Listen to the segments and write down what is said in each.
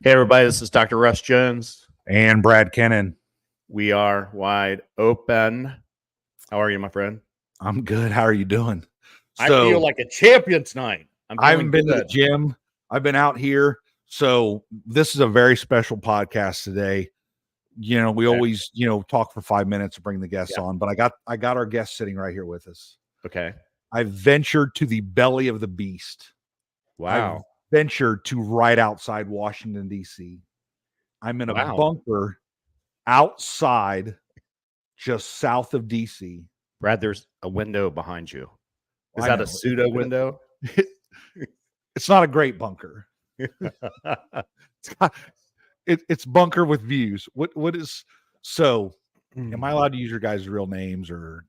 Hey, everybody, this is Dr. Russ Jones. And Brad Kennan. We are wide open. How are you, my friend? I'm good. How are you doing? I feel like a champion tonight. I haven't been to the gym. I've been out here. So this is a very special podcast today. You know, we always, talk for 5 minutes to bring the guests on, but I got our guest sitting right here with us. Okay. I've ventured to the belly of the beast. Wow. I've ventured to right outside Washington, D.C. I'm in a bunker outside, just south of D.C. Brad, there's a window behind you. Is that a pseudo window? It's not a great bunker. It's bunker with views. What is so? Am I allowed to use your guys' real names, or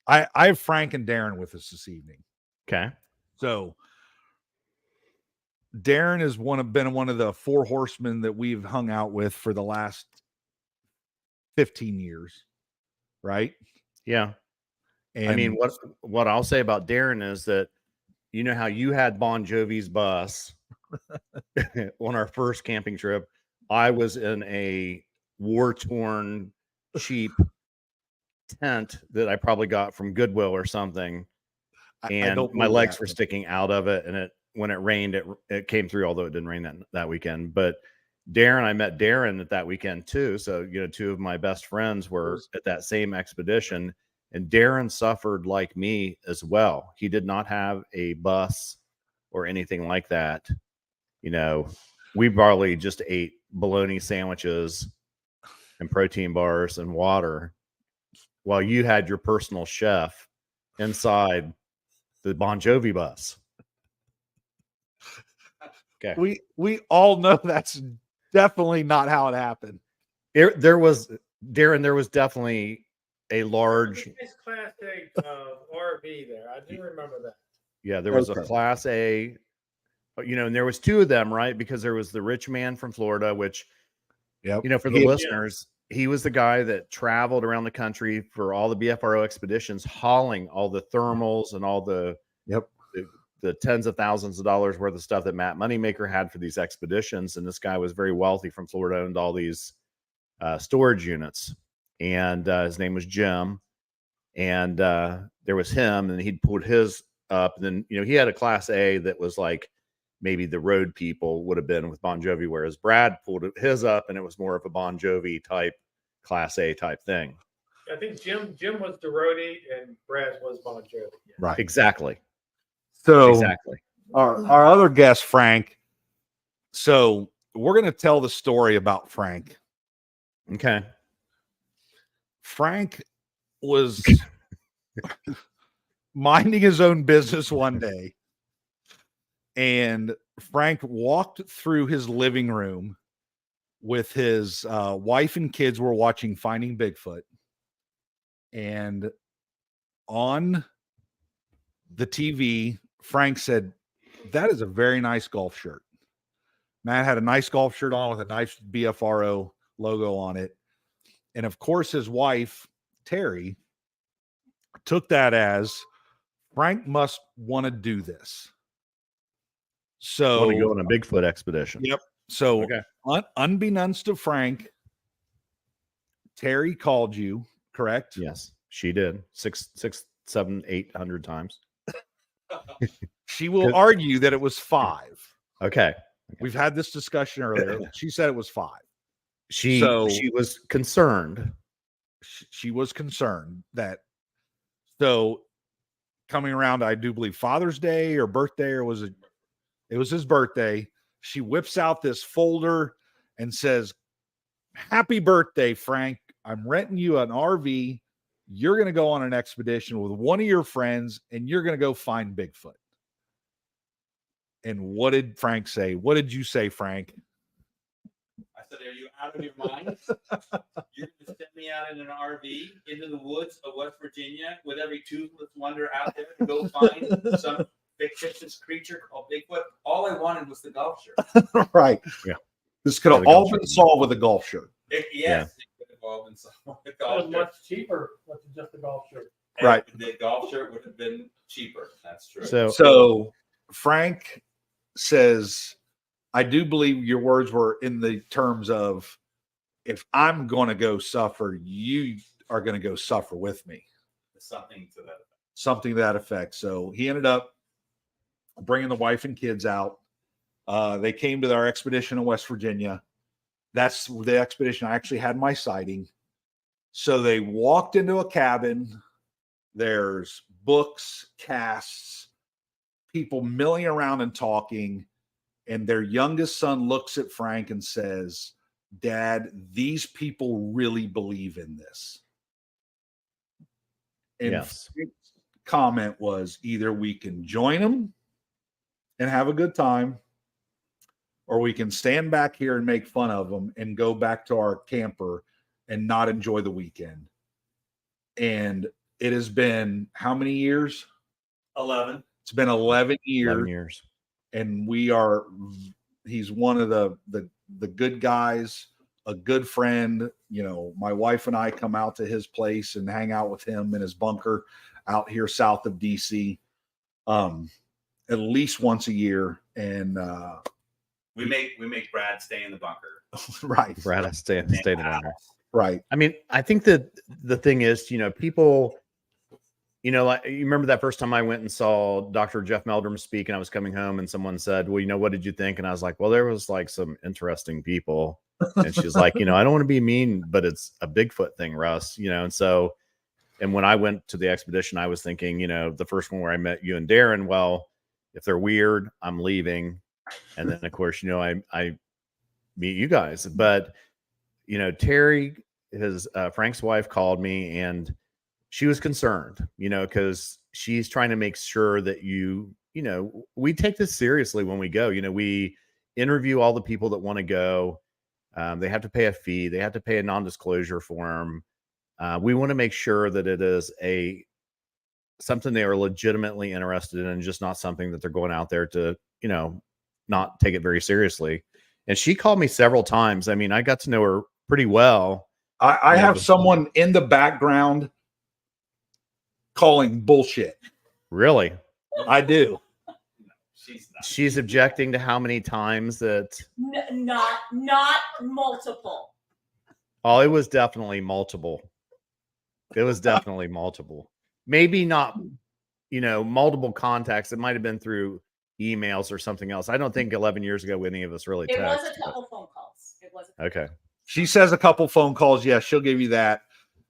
I have Frank and Darren with us this evening. Okay. So Darren has been one of the four horsemen that we've hung out with for the last 15 years, right? Yeah. And I mean, what I'll say about Darren is that, you know how you had Bon Jovi's bus on our first camping trip. I was in a war-torn, cheap tent that I probably got from Goodwill or something, and my legs were sticking out of it. And when it rained, it came through, although it didn't rain that weekend. But I met Darren at that weekend too. So, two of my best friends were at that same expedition, and Darren suffered like me as well. He did not have a bus or anything like that. We probably just ate bologna sandwiches and protein bars and water while you had your personal chef inside the Bon Jovi bus. Okay. We all know that's definitely not how it happened. There was definitely a large Class A RV there. I do remember that. Yeah, there was a Class A, and there was two of them, right? Because there was the rich man from Florida, which, for the listeners, he was the guy that traveled around the country for all the BFRO expeditions, hauling all the thermals and all the tens of thousands of dollars worth of stuff that Matt Moneymaker had for these expeditions. And this guy was very wealthy from Florida, owned all these storage units. And his name was Jim. And there was him, and he'd pulled his up. And then, he had a Class A that was like maybe the road people would have been with Bon Jovi, whereas Brad pulled his up, and it was more of a Bon Jovi type Class A type thing. I think Jim was the roadie and Brad was Bon Jovi. Yeah. Right. Exactly. So exactly. Our other guest, Frank. So we're going to tell the story about Frank. Okay. Frank was minding his own business one day, and Frank walked through his living room with his wife and kids were watching Finding Bigfoot. And on the TV, Frank said, "That is a very nice golf shirt." Matt had a nice golf shirt on with a nice BFRO logo on it. And of course, his wife, Terry, took that as Frank must want to do this. So want to go on a Bigfoot expedition. Yep. So unbeknownst to Frank, Terry called you, correct? Yes, she did. 600, 700, 800 times. She will argue that it was 5. Okay. We've had this discussion earlier. She said it was 5. She was concerned. She was concerned that, so coming around, I do believe Father's Day or birthday, or it was his birthday. She whips out this folder and says, "Happy birthday, Frank. I'm renting you an RV. You're going to go on an expedition with one of your friends, and you're going to go find Bigfoot." And what did Frank say? What did you say, Frank? I said, "Are you out of your mind? You're going to send me out in an RV into the woods of West Virginia with every toothless wonder out there to go find some fictitious creature called Bigfoot?" All I wanted was the golf shirt. Right. Yeah. This could have all been solved with a golf shirt. It could have all been solved with a golf shirt. Much cheaper with just a golf shirt. And right. The golf shirt would have been cheaper. That's true. So Frank says, I do believe your words were in the terms of, if I'm going to go suffer, you are going to go suffer with me. Something to that effect. Something to that effect. So he ended up bringing the wife and kids out. They came to our expedition in West Virginia. That's the expedition I actually had my sighting. So they walked into a cabin. There's books, casts, people milling around and talking. And their youngest son looks at Frank and says, "Dad, these people really believe in this." And Yes. Frank's comment was, either we can join them and have a good time, or we can stand back here and make fun of them and go back to our camper and not enjoy the weekend. And it has been how many years? 11. It's been 11 years. 11 years. And he's one of the good guys, a good friend. You know, my wife and I come out to his place and hang out with him in his bunker out here south of DC, at least once a year. And we make Brad stay in the bunker. right. Brad, I stay in the bunker. Right. I mean, I think that the thing is, you know, people, you know, like, you remember that first time I went and saw Dr. Jeff Meldrum speak, and I was coming home and someone said, "Well, you know, what did you think?" And I was like, "Well, there was like some interesting people." And she's like, "You know, I don't want to be mean, but it's a Bigfoot thing, Russ, you know." And so, and when I went to the expedition, I was thinking, you know, the first one where I met you and Darren, well, if they're weird, I'm leaving. And then of course, you know, I meet you guys, but you know, Terry, Frank's wife, called me and she was concerned, you know, because she's trying to make sure that you know, we take this seriously when we go. You know, we interview all the people that want to go. They have to pay a fee. They have to pay a non-disclosure form. We want to make sure that it is something they are legitimately interested in, and just not something that they're going out there to, you know, not take it very seriously. And she called me several times. I mean, I got to know her pretty well. I have someone in the background calling bullshit. Really? I do. She's objecting to how many times that. Not multiple. Oh, it was definitely multiple. It was definitely multiple. Maybe not, you know, multiple contacts. It might have been through emails or something else. I don't think 11 years ago any of us really It texted. was a couple phone calls. It was Okay. She says a couple phone calls. Yeah, she'll give you that.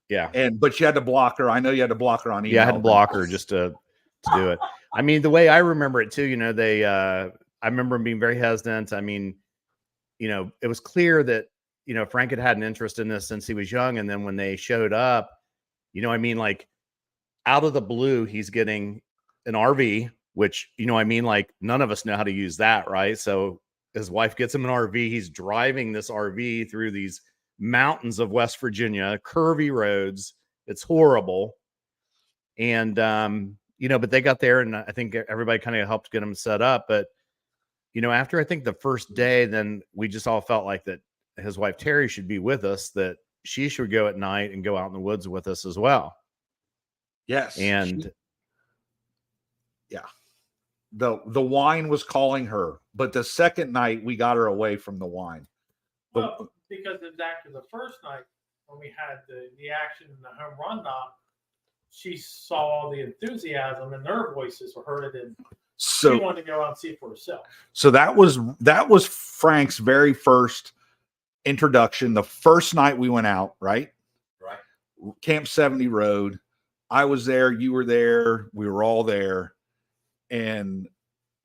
Yeah. But you had to block her. I know you had to block her on email. Yeah, I had to block her just to do it. I mean, the way I remember it too, you know, I remember them being very hesitant. I mean, you know, it was clear that, you know, Frank had an interest in this since he was young. And then when they showed up, you know, I mean, like, out of the blue, he's getting an RV, which, you know, I mean, like, none of us know how to use that, right? So his wife gets him an RV. He's driving this RV through these mountains of West Virginia, curvy roads. It's horrible. And, you know, but they got there, and I think everybody kind of helped get him set up. But, you know, after I think the first day, then we just all felt like that his wife, Terry, should be with us, that she should go at night and go out in the woods with us as well. Yes. And the wine was calling her, but the second night we got her away from the wine. Well, because it was after the first night when we had the action and the home run knock, she saw the enthusiasm and their voices were heard, and she wanted to go out and see for herself. So that was Frank's very first introduction. The first night we went out, right? Right. Camp 70 Road. I was there. You were there. We were all there. And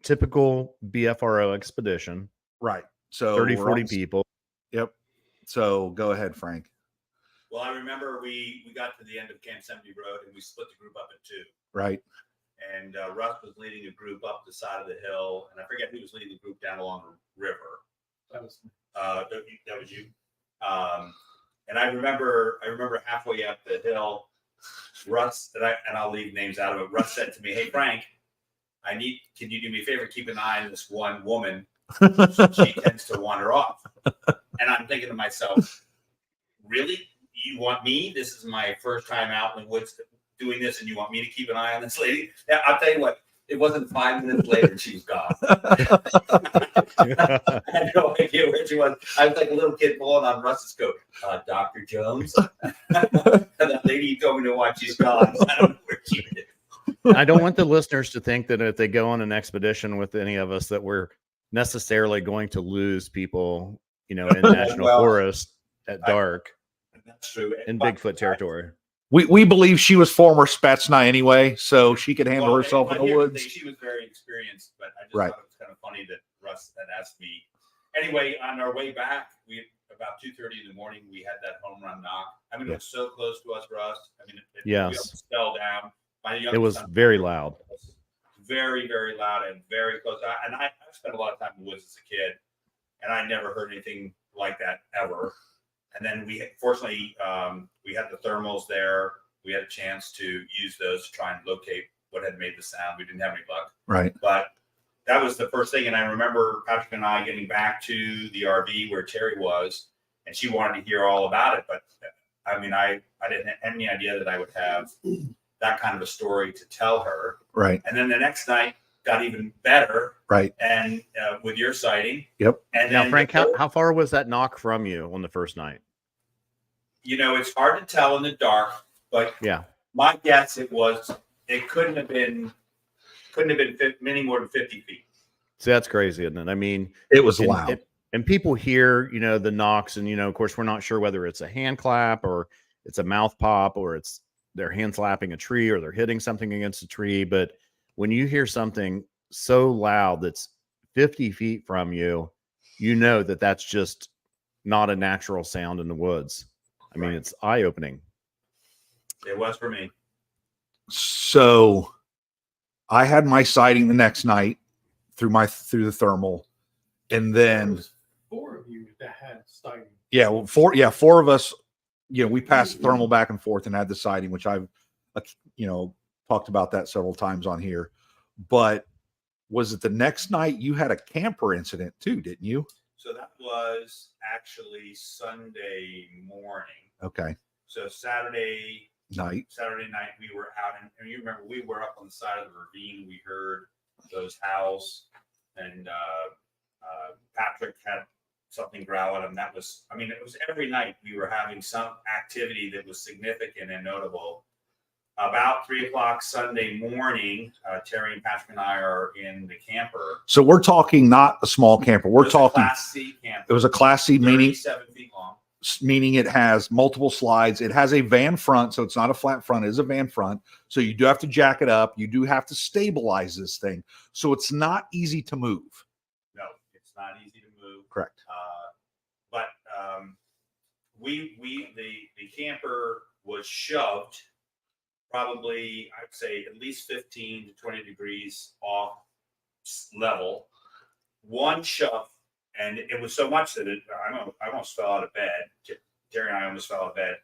typical BFRO expedition. Right. So 30, 40 people. Yep. So go ahead, Frank. Well, I remember we got to the end of Camp 70 Road and we split the group up in two. Right. And Russ was leading a group up the side of the hill, and I forget who was leading the group down along the river. That was you. And I remember halfway up the hill, Russ, and I'll leave names out of it. Russ said to me, "Hey Frank, can you do me a favor? Keep an eye on this one woman. She tends to wander off." And I'm thinking to myself, really? You want me? This is my first time out in the woods doing this, and you want me to keep an eye on this lady? Yeah, I'll tell you what. It wasn't 5 minutes later, she was gone. I had no idea where she was. I was like a little kid pulling on Russ's coat. Dr. Jones? And that lady told me to watch, she's gone. I don't know where she is. I don't want the listeners to think that if they go on an expedition with any of us, that we're necessarily going to lose people, in national forest at dark That's true. in Bigfoot territory. We believe she was former Spatsna anyway, so she could handle herself in the woods. She was very experienced, but I just Right. thought it was kind of funny that Russ had asked me. Anyway, on our way back, about 2:30 in the morning, we had that home run knock. I mean, it was so close to us, Russ. I mean, Yes. we almost fell down. My It youngest was son very loud. was very, very loud and very close. I spent a lot of time in the woods as a kid, and I never heard anything like that ever. And then fortunately, we had the thermals there. We had a chance to use those to try and locate what had made the sound. We didn't have any luck, Right. but that was the first thing. And I remember Patrick and I getting back to the RV where Terry was, and she wanted to hear all about it. But I mean, I didn't have any idea that I would have that kind of a story to tell her. Right. And then the next night got even better. Right. And with your sighting. Yep. And Now, then Frank, how far was that knock from you on the first night? it's hard to tell in the dark, but Yeah. my guess it couldn't have been many more than 50 feet. So that's crazy, isn't it? I mean, It was and, loud. and people hear, the knocks, and of course, we're not sure whether it's a hand clap or it's a mouth pop or it's they're hand slapping a tree or they're hitting something against a tree. But when you hear something so loud that's 50 feet from you, that that's just not a natural sound in the woods. I mean, it's eye-opening. It was for me. So I had my sighting the next night through the thermal. And There then was 4 of you that had sighting. four of us, we passed the thermal back and forth and had the sighting, which I've talked about that several times on here. But was it the next night you had a camper incident too, didn't you? So that was actually Sunday morning. Okay. So Saturday Night. night we were out, and you remember we were up on the side of the ravine. We heard those howls, and Patrick had something growling, and it was every night we were having some activity that was significant and notable. About 3:00 Sunday morning, Terry and Patrick and I are in the camper. So we're talking not a small camper. We're It was a talking Class C camper. it was a Class C, meaning 37 feet long. it has multiple slides. It has a van front, so it's not a flat front. It is a van front. So you do have to jack it up. You do have to stabilize this thing. So it's not easy to move. No, it's not easy to move. Correct. But the camper was shoved probably, I'd say, at least 15 to 20 degrees off level. One shove, and it was so much that I almost fell out of bed. Jerry and I almost fell out of bed.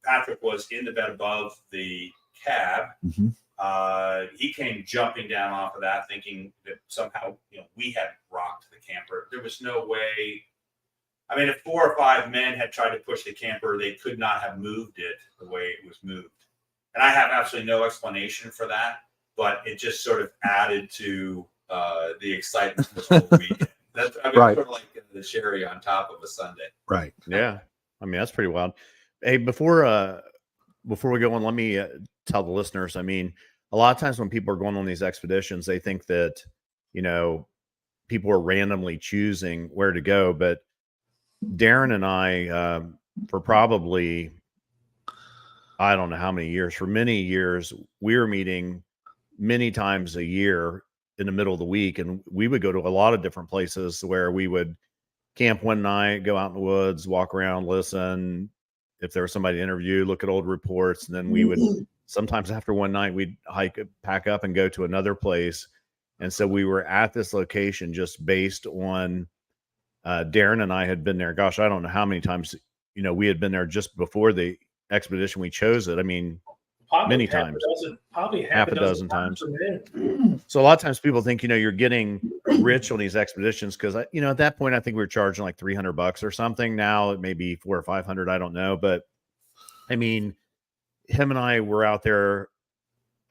Patrick was in the bed above the cab. Mhm. He came jumping down off of that, thinking that somehow we had rocked the camper. There was no way. I mean, if 4 or 5 men had tried to push the camper, they could not have moved it the way it was moved. And I have absolutely no explanation for that, but it just sort of added to the excitement this whole weekend. That's Right. sort of like the cherry on top of a Sunday. Right. Yeah. I mean, that's pretty wild. Hey, before we go on, let me tell the listeners, I mean, a lot of times when people are going on these expeditions, they think that, people are randomly choosing where to go. But Darren and I, for probably, I don't know how many years, for many years, we were meeting many times a year in the middle of the week. And we would go to a lot of different places where we would camp one night, go out in the woods, walk around, listen. If there was somebody to interview, look at old reports. And then we would sometimes after one night, we'd pack up and go to another place. And so we were at this location just based on Darren and I had been there. Gosh, I don't know how many times, we had been there just before the expedition we chose it. I mean, many times. Probably half a dozen times. per minute. So a lot of times people think, you're getting rich on these expeditions because, at that point, I think we were charging like $300 or something. Now it may be $400 or $500. I don't know. But I mean, him and I were out there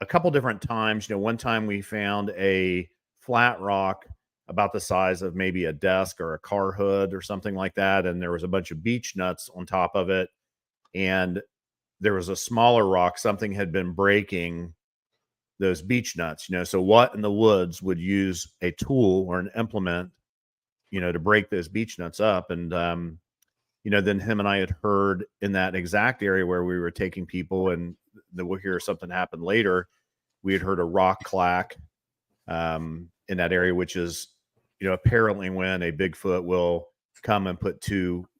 a couple different times. One time we found a flat rock about the size of maybe a desk or a car hood or something like that, and there was a bunch of beech nuts on top of it, and there was a smaller rock. Something had been breaking those beech nuts. So what in the woods would use a tool or an implement, to break those beech nuts up? And then him and I had heard in that exact area where we were taking people, and then we'll hear something happen later. We had heard a rock clack in that area, which is, apparently when a Bigfoot will come and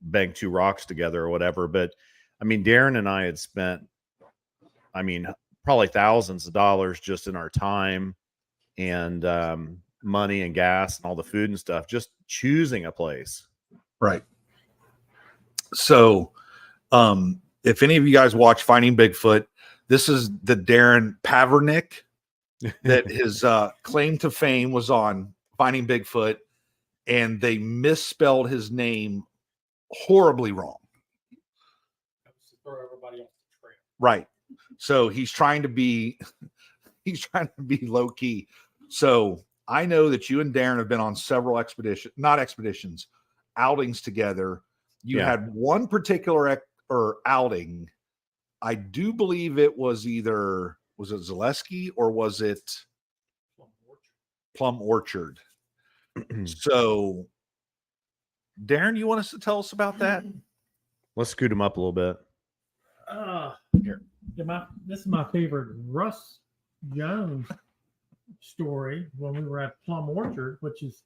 bang two rocks together or whatever. But Darren and I had spent, probably thousands of dollars just in our time and money and gas and all the food and stuff, just choosing a place. Right. So, if any of you guys watch Finding Bigfoot, this is the Darren Pavernick that his claim to fame was on Finding Bigfoot, and they misspelled his name horribly wrong. Throw everybody off the trail. Right. So he's trying to be low key. So I know that you and Darren have been on several outings together. You had one particular outing. I do believe it was was it Zaleski or was it Plum Orchard? So, Darren, you want us to tell us about that? Let's scoot him up a little bit. Here. This is my favorite Russ Jones story when we were at Plum Orchard, which is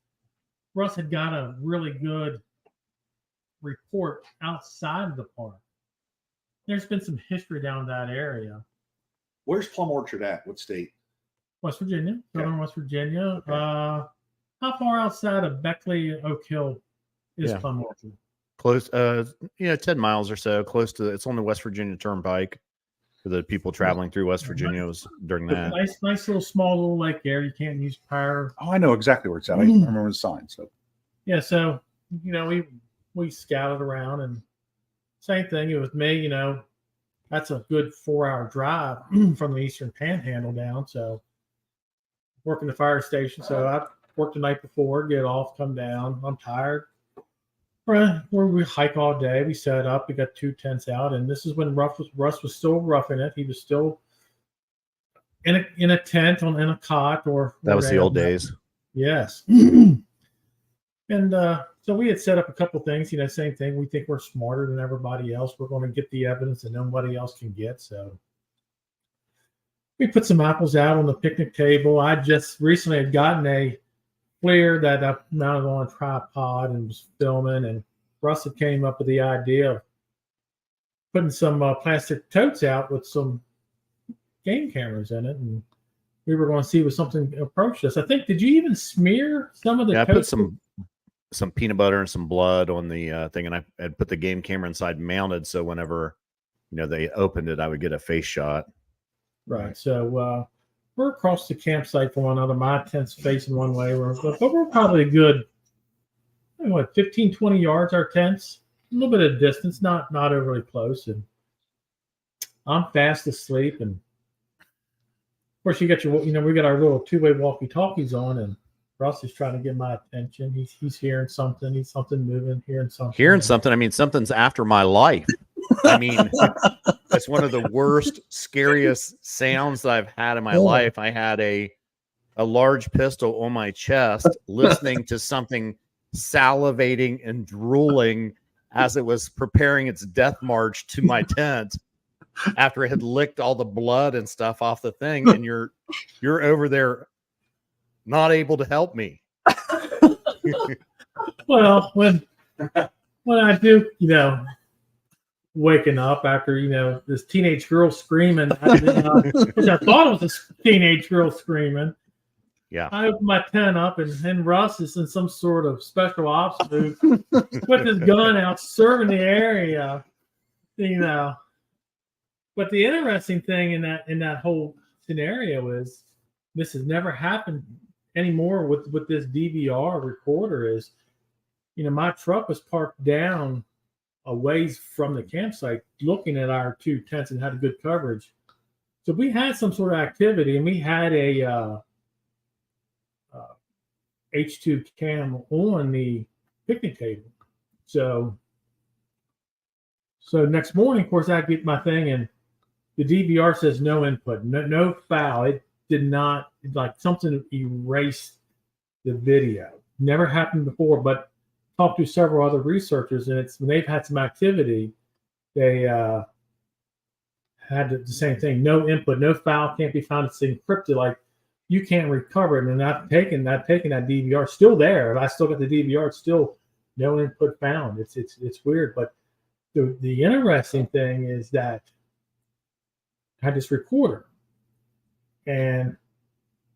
Russ had got a really good report outside of the park. There's been some history down that area. Where's Plum Orchard at? What state? West Virginia, southern West Virginia. Okay. How far outside of Beckley, Oak Hill is Plum Orchard? Close, 10 miles or so. Close to, it's on the West Virginia Turnpike for the people traveling through West Virginia. Was during that. Nice little small little lake there. You can't use power. Oh, I know exactly where it's at. I remember the sign. So yeah, so we scouted around, and same thing. It was me. That's a good 4-hour drive from the Eastern Panhandle down. So working the fire station. So I worked the night before, get off, come down. I'm tired. We hike all day. We set up. We got 2 tents out, and this is when Russ was still roughing it. He was still in a tent in a cot or that was the old days. Yes. And so we had set up a couple things. Same thing. We think we're smarter than everybody else. We're going to get the evidence that nobody else can get. So we put some apples out on the picnic table. I just recently had gotten a FLIR that I mounted on a tripod and was filming, and Russ had came up with the idea of putting some plastic totes out with some game cameras in it, and we were going to see if something approached us. I think, did you even smear some of the totes? I put some peanut butter and some blood on the thing, and I had put the game camera inside mounted, so whenever they opened it, I would get a face shot. Right. So we're across the campsite from one another. My tent's facing one way. But we're probably a good, 15, 20 yards, our tents. A little bit of distance, not overly close. And I'm fast asleep. And, of course, you got we got our little 2-way walkie-talkies on. And Russ is trying to get my attention. He's hearing something. He's something moving, hearing something. Something's after my life. That's one of the worst, scariest sounds that I've had in my life. I had a large pistol on my chest, listening to something salivating and drooling as it was preparing its death march to my tent after it had licked all the blood and stuff off the thing. And you're over there not able to help me. Well, when I do, waking up after this teenage girl screaming, which I thought was a teenage girl screaming. Yeah, I opened my tent up, and Russ is in some sort of special ops move with his gun out, serving the area. But the interesting thing in that whole scenario is this has never happened anymore with this DVR recorder. Is my truck was parked down a ways from the campsite, looking at our 2 tents and had good coverage. So we had some sort of activity, and we had a H2 cam on the picnic table. So next morning, of course, I get my thing, and the DVR says no input, no foul. It did not, like something erased the video. Never happened before, but talked to several other researchers, and it's when they've had some activity, they had the same thing. No input, no foul, can't be found. It's encrypted, like you can't recover it. And I've taken that DVR, still there. I still got the DVR. It's still no input found. It's weird, but the interesting thing is that I had this recorder, and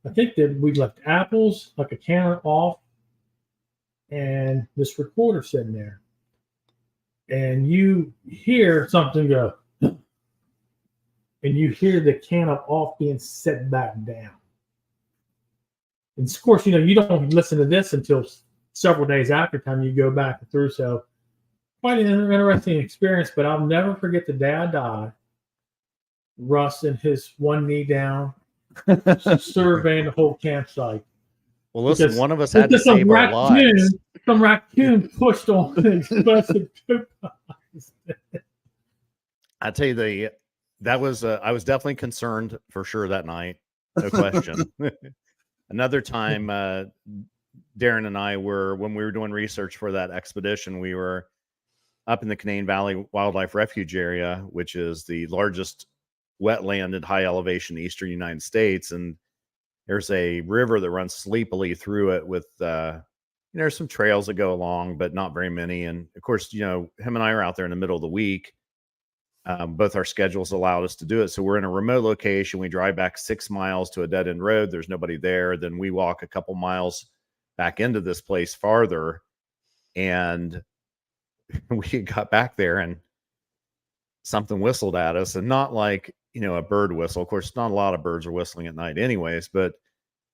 I think that we left apples, like a can off, and this recorder sitting there, and you hear something go, and you hear the can off being set back down. And of course, you don't listen to this until several days after time you go back through. So quite an interesting experience, but I'll never forget the day I died. Russ and his one knee down, surveying the whole campsite. Well, listen, Because one of us had to save our lives. Some raccoon pushed on the explosive coupons. I tell you, that was I was definitely concerned for sure that night, no question. Another time, Darren and I when we were doing research for that expedition, we were up in the Canaan Valley Wildlife Refuge area, which is the largest wetland at high elevation in the eastern United States, and there's a river that runs sleepily through it with there's some trails that go along, but not very many. And of course, him and I are out there in the middle of the week. Both our schedules allowed us to do it. So we're in a remote location. We drive back 6 miles to a dead end road. There's nobody there. Then we walk a couple miles back into this place farther. And we got back there and something whistled at us, and not like, a bird whistle. Of course, not a lot of birds are whistling at night anyways, but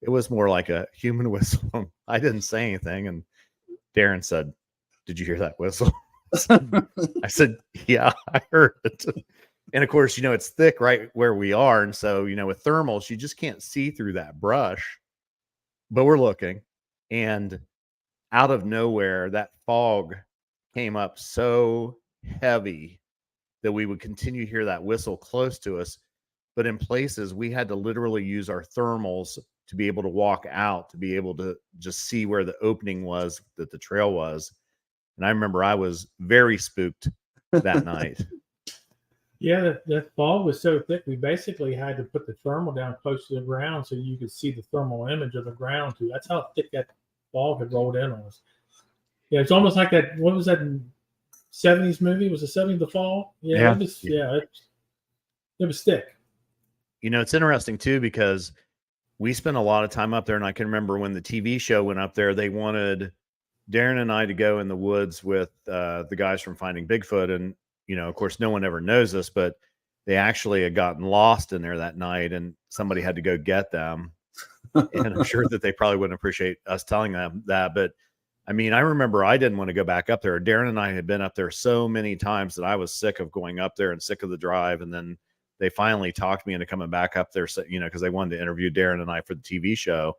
it was more like a human whistle. I didn't say anything. And Darren said, "Did you hear that whistle?" I said, "Yeah, I heard it." And of course, it's thick right where we are. And so, with thermals, you just can't see through that brush, but we're looking, and out of nowhere, that fog came up so heavy that we would continue to hear that whistle close to us. But in places, we had to literally use our thermals to be able to walk out, to be able to just see where the opening was, that the trail was. And I remember I was very spooked that night. Yeah, that fog was so thick, we basically had to put the thermal down close to the ground so you could see the thermal image of the ground too. That's how thick that fog had rolled in on us. Yeah, it's almost like that. What was that 70s movie? Was the 70s The Fall? Yeah. It was thick. It's interesting too, because we spent a lot of time up there, and I can remember when the TV show went up there, they wanted Darren and I to go in the woods with the guys from Finding Bigfoot. And, of course, no one ever knows this, but they actually had gotten lost in there that night, and somebody had to go get them. And I'm sure that they probably wouldn't appreciate us telling them that. But I mean, I remember I didn't want to go back up there. Darren and I had been up there so many times that I was sick of going up there and sick of the drive. And then they finally talked me into coming back up there, because they wanted to interview Darren and I for the TV show.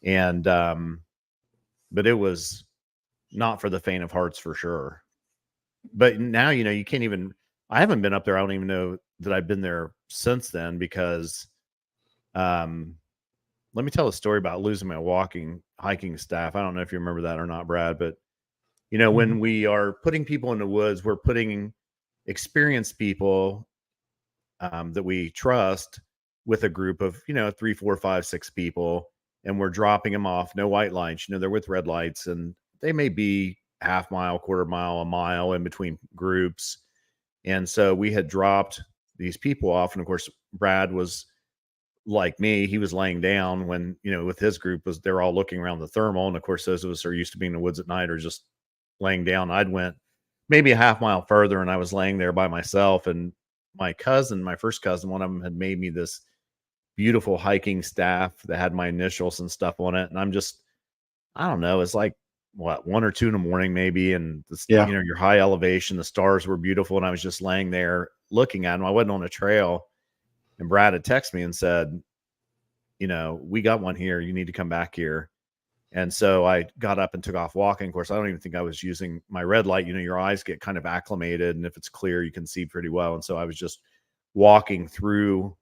And, but it was not for the faint of hearts for sure. But now, you can't even, I haven't been up there. I don't even know that I've been there since then, because, let me tell a story about losing my hiking staff. I don't know if you remember that or not, Brad, but when we are putting people in the woods, we're putting experienced people that we trust with a group of, 3, 4, 5, 6 people, and we're dropping them off. No white lights, they're with red lights, and they may be half mile, quarter mile, a mile in between groups. And so we had dropped these people off. And of course, Brad was like me. He was laying down when, with his group, they're all looking around the thermal. And of course, those of us who are used to being in the woods at night are just laying down. I'd went maybe a half mile further, and I was laying there by myself. And my first cousin, one of them had made me this beautiful hiking staff that had my initials and stuff on it. And I'm just, I don't know, it's like, 1 or 2 in the morning maybe, and your high elevation, the stars were beautiful, and I was just laying there looking at them. I wasn't on a trail, And Brad had texted me and said, you know, we got one here. You need to come back here. And so I got up and took off walking. Of course, I don't even think I was using my red light. You know, your eyes get kind of acclimated, and if it's clear, you can see pretty well. And so I was just walking through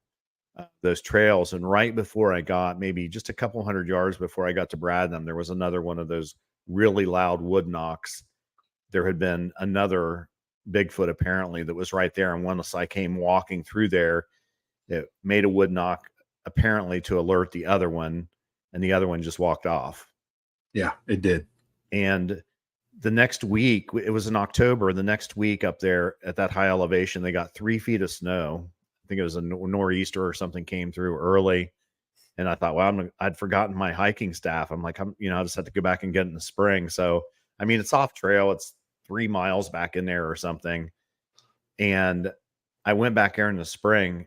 those trails. And right before I got, maybe just a couple hundred yards before I got to Bradnam, there was another one of those really loud wood knocks. There had been another Bigfoot apparently that was right there. And once I came walking through there, it made a wood knock apparently to alert the other one, and the other one just walked off. Yeah, it did. And the next week, it was in October, the next week up there at that high elevation, they got 3 feet of snow. I think it was a nor'easter or something came through early. And I thought, well, I'd forgotten my hiking staff. I'm like, I just had to go back and get it in the spring. So, I mean, it's off trail. It's 3 miles back in there or something. And I went back there in the spring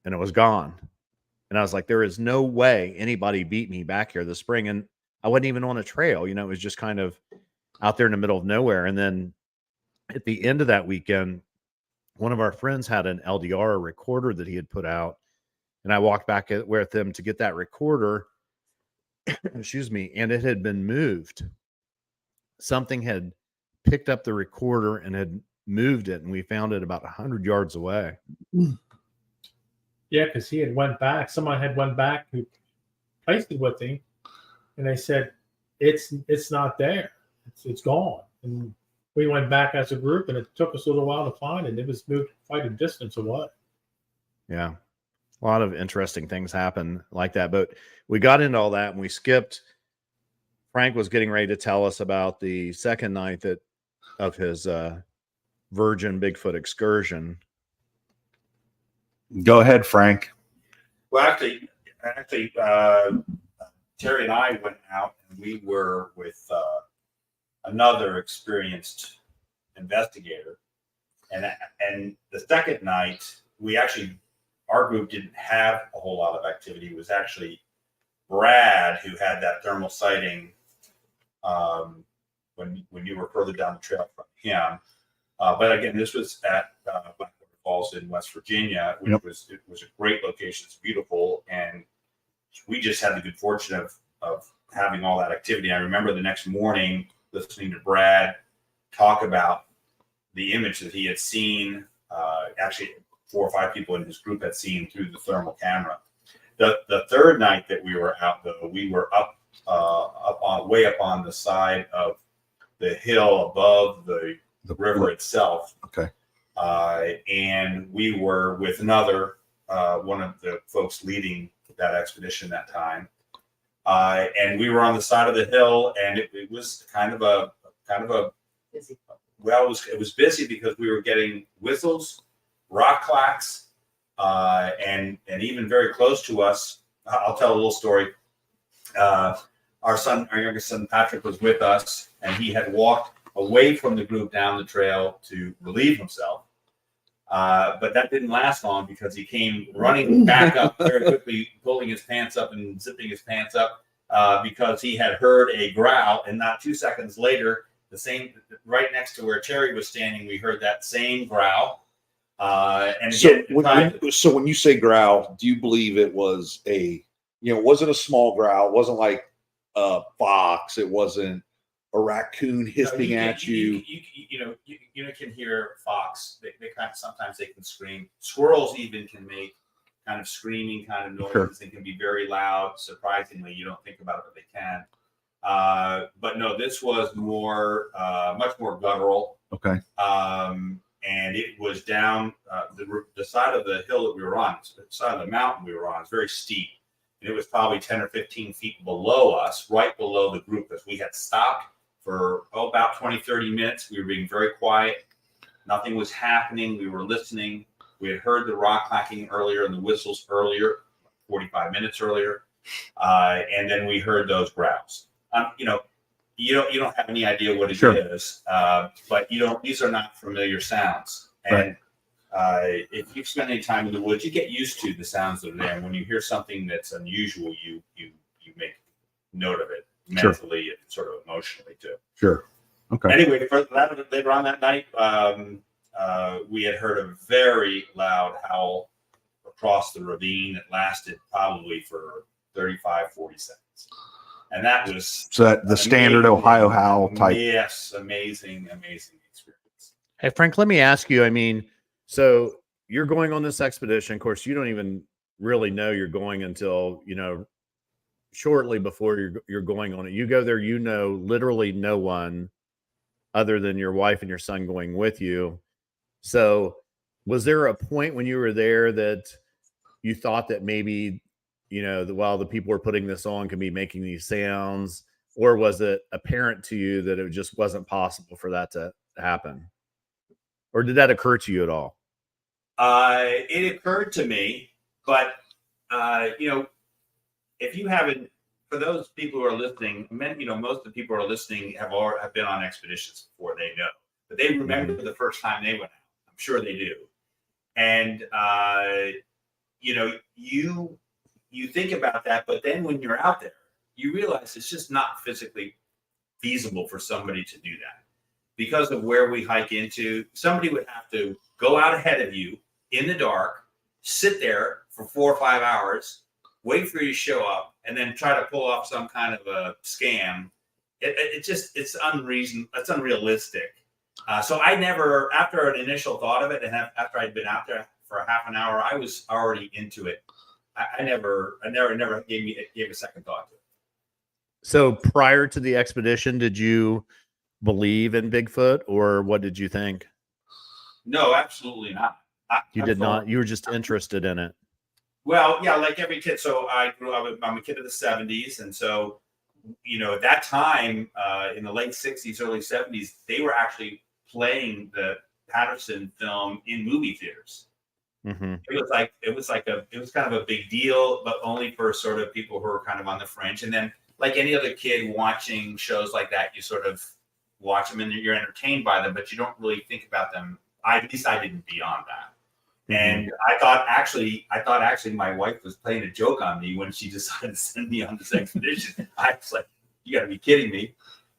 and it was gone. And I was like, there is no way anybody beat me back here this spring. And I wasn't even on a trail, it was just kind of out there in the middle of nowhere. And then at the end of that weekend, one of our friends had an LDR recorder that he had put out. And I walked back with him to get that recorder, excuse me, and it had been moved. Something had picked up the recorder and had moved it. And we found it about 100 yards away. Yeah, because he had went back. Someone had went back who placed it with him. And they said, it's not there. It's gone. And we went back as a group, and it took us a little while to find it. It was moved quite a distance away. Yeah. A lot of interesting things happen like that. But we got into all that and we skipped. Frank was getting ready to tell us about the second night of his virgin Bigfoot excursion. Go ahead, Frank. Well, actually, Terry and I went out, and we were with another experienced investigator. And the second night, our group didn't have a whole lot of activity. It was actually Brad who had that thermal sighting when you were further down the trail from him. But again, this was at Blackwater Falls in West Virginia, which it was a great location. It's beautiful, and we just had the good fortune of having all that activity. I remember the next morning listening to Brad talk about the image that he had seen. Actually, 4 or 5 people in his group had seen through the thermal camera. The third night that we were out, though, we were way up on the side of the hill above the river itself. Okay. And we were with another one of the folks leading that expedition that time. And we were on the side of the hill, and it was kind of a Busy. well, it was busy because we were getting whistles, rock clacks, and even very close to us. I'll tell a little story. Our youngest son Patrick was with us, and he had walked away from the group down the trail to relieve himself. But that didn't last long because he came running back up very quickly, pulling his pants up and zipping his pants up because he had heard a growl. And not 2 seconds later, right next to where Terry was standing, we heard that same growl. And So again, when you say growl, do you believe it was it wasn't a small growl? It wasn't like a fox. It wasn't a raccoon hissing at you. You can hear fox. They sometimes they can scream. Squirrels even can make kind of screaming kind of noises. Sure. They can be very loud. Surprisingly, you don't think about it, but they can. But no, this was much more guttural. Okay. And it was down the side of the hill that we were on, the side of the mountain we were on. It's very steep. And it was probably 10 or 15 feet below us, right below the group, as we had stopped for about 20, 30 minutes. We were being very quiet. Nothing was happening. We were listening. We had heard the rock clacking earlier and the whistles earlier, 45 minutes earlier. And then we heard those growls. You don't have any idea what it is, but these are not familiar sounds. And if you've spent any time in the woods, you get used to the sounds that are there. And when you hear something that's unusual, you make note of it mentally and sort of emotionally too. Sure. Okay. Anyway, later on that night, we had heard a very loud howl across the ravine that lasted probably for 35, 40 seconds. And that was So that the standard Ohio howl type. Yes, amazing experience. Hey, Frank, let me ask you, I mean, so you're going on this expedition. Of course, you don't even really know you're going until, shortly before you're going on it. You go there, literally no one other than your wife and your son going with you. So was there a point when you were there that you thought that maybe, while the people were putting this on could be making these sounds, or was it apparent to you that it just wasn't possible for that to happen? Or did that occur to you at all? It occurred to me, but if you haven't, for those people who are listening, most of the people who are listening have been on expeditions before. They know, but they remember the first time they went out. I'm sure they do. And you think about that, but then when you're out there, you realize it's just not physically feasible for somebody to do that because of where we hike into. Somebody would have to go out ahead of you in the dark, sit there for 4 or 5 hours, wait for you to show up, and then try to pull off some kind of a scam. It's unrealistic. So I never, after an initial thought of it, and after I'd been out there for a half an hour, I was already into it. I never gave a second thought to it. So prior to the expedition, did you believe in Bigfoot, or what did you think? No, absolutely not. You did not. You were just interested in it. Well, yeah, like every kid. So I'm a kid of the 70s. And so, at that time, in the late 60s, early 70s, they were actually playing the Patterson film in movie theaters. Mm-hmm. It was kind of a big deal, but only for sort of people who are kind of on the fringe. And then, like any other kid watching shows like that, you sort of watch them and you're entertained by them, but you don't really think about them. At least I didn't beyond that. Mm-hmm. And I thought actually my wife was playing a joke on me when she decided to send me on this expedition. I was like, you got to be kidding me.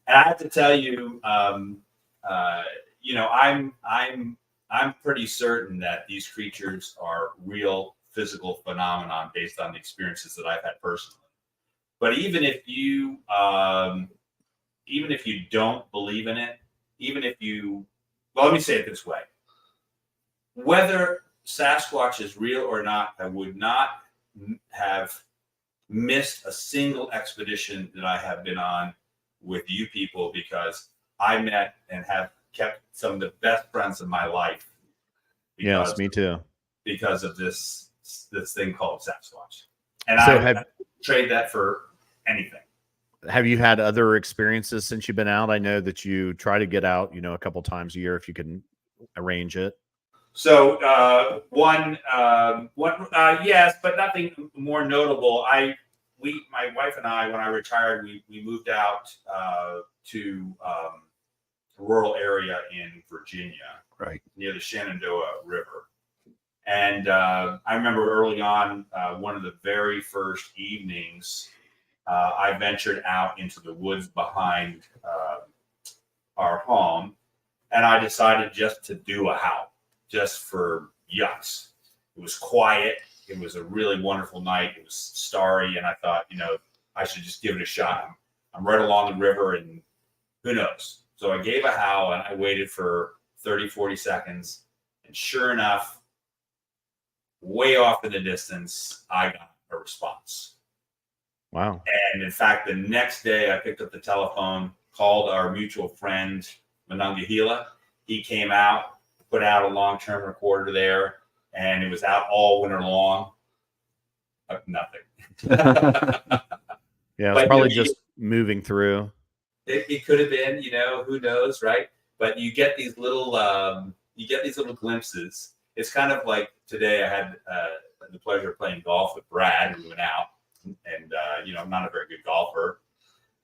And I have to tell you, I'm pretty certain that these creatures are real physical phenomenon based on the experiences that I've had personally. But even if you don't believe in it, let me say it this way. Whether Sasquatch is real or not, I would not have missed a single expedition that I have been on with you people, because I met and have kept some of the best friends of my life. Yes, me too. Because of this thing called Sasquatch. And so I would trade that for anything. Have you had other experiences since you've been out? I know that you try to get out, a couple times a year if you can arrange it. So yes, but nothing more notable. My wife and I, when I retired, we moved out to a rural area in Virginia, right near the Shenandoah River. And I remember early on, one of the very first evenings, I ventured out into the woods behind our home, and I decided just to do a howl, just for yucks. It was quiet. It was a really wonderful night. It was starry, and I thought, I should just give it a shot. I'm right along the river, and who knows? So I gave a howl, and I waited for 30, 40 seconds, and sure enough, way off in the distance, I got a response. Wow. And in fact, the next day I picked up the telephone, called our mutual friend, Monongahela. He came out, put out a long-term recorder there, and it was out all winter long. Nothing. Yeah, it's probably just moving through. It could have been, who knows, right? But you get these little glimpses. It's kind of like today I had the pleasure of playing golf with Brad, and we went out, and I'm not a very good golfer,